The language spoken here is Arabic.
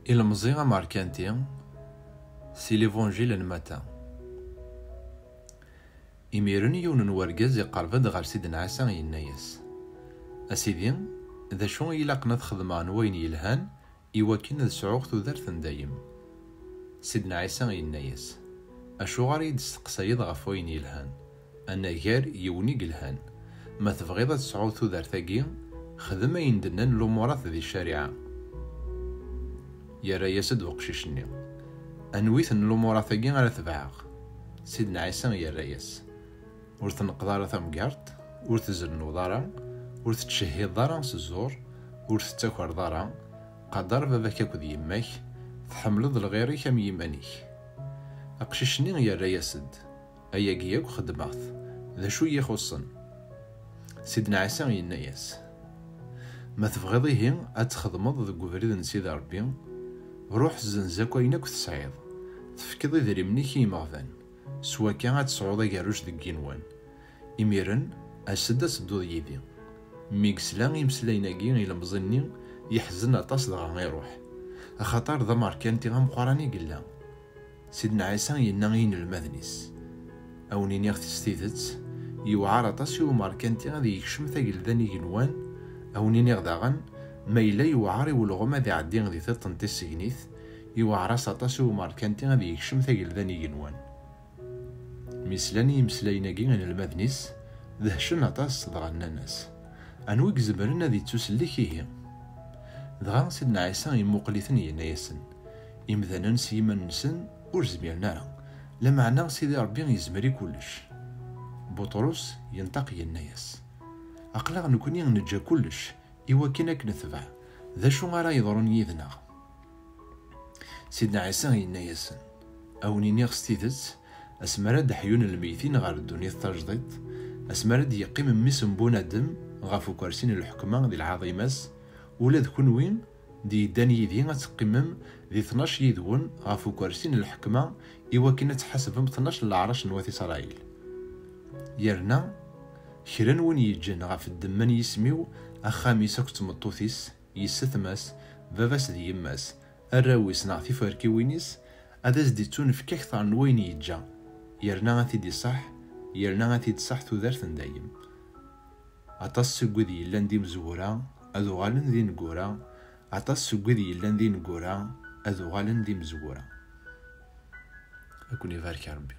إلمزي أماركانتي سي ليفونجيل الماتا. إميرن يون ورقاز يقربد غير سيدنا عيسى ينايس أسيدي ذا شو إلاقنا تخدمان وين يلهان إواكين ذا سعوغ تودرث دايم. سيدنا عيسى ينايس أشوغار يدستقسايد غف وين يلهان أنا غير يوني قلهان ما تبغيض تسعوغ تودرثاقي خدم يندنن الأمورات ذي الشريعة يا رياسد وقشيشني أنويث أن الأمورات ذي على تبعاغ. سيدنا عيسى يا رياس ور تنقضار ثمقارت ور تزرنو ضارا ور تتشهيد ضارا سزور ور تتاكر ضارا قدر باباك اكد يماك تحملض لغيري كم يمانيك. أقشيشني يا رياسد أيا قياك خدماث ذا شو يخصن. سيدنا عيسى ينايس ما تبغيضيه أتخدمض ذا قبريد نسيد ربي روح زنزاك وينك تسعيد تفكض ذري منيك يمغفان سوا كان تسعوض ياروش ذا كينوان إميرن أسد سدو يدي ميكسلان يمسلايناكي إلا مزني يحزن أطاس دغا غيروح أخطار ذا ماركانتي غام قراني قلا. سيدنا عيسى يناغين المذنيس أو نينيغ تستيدت يوعار أطاس يو ماركانتي غادي يكشم ثاقل ذاني جنوان أو نينيغ داغن ما إلا يوعاري والغما ذي عدين غادي تطنتي السجنيث يوعراس أطاس يو ماركانتي غادي يكشم ثاقل ذاني جنوان ميسلاني يمسلايناكي غن المذنيس ذهشن أطاس دغا الناس أنويك زبرنا ذي تسلكي هي دغا سيدنا عيسى يموقليثن ينايسن إمذانا سيما نسن ور زميرنا لا معنى سيدي ربي يزمري كلش. بطرس ينطق ينايس أقلق نكوني نجا كلش إوا كيناك نتبع ذا شو غارا يضرون يذنا. سيدنا عيسى ينايسن أو نينيغ ستيدت أسمرد حيون الميتين غار الدنيا تجديد أسمرد يقيم ميسن بونادم غافو كرسين الحكمة ذي العظيماس ولا ذكون وين دي داني ذي غتقمم ذي 12 يدون غافو كرسين الحكمة إوا كنا تحسبهم 12 العرش نواثي إسرائيل. يرنا كران وين يجن غاف الدمان يسميو أخاميس أكت مطوثيس يستثماس باباس ذي يماس الراويس نعطي فاركي وينيس أداز دي تون في كثر نوين يجا يرنا غاثي دي صح يرنا غاثي تصح تودرثن دايم. أطاس سقودي يلان دي مزورا أذو غالن ذي نقورا أطاس سقودي يلان ذي نقورا أذو غالن ذي مزورا. أكوني فاركي ربي.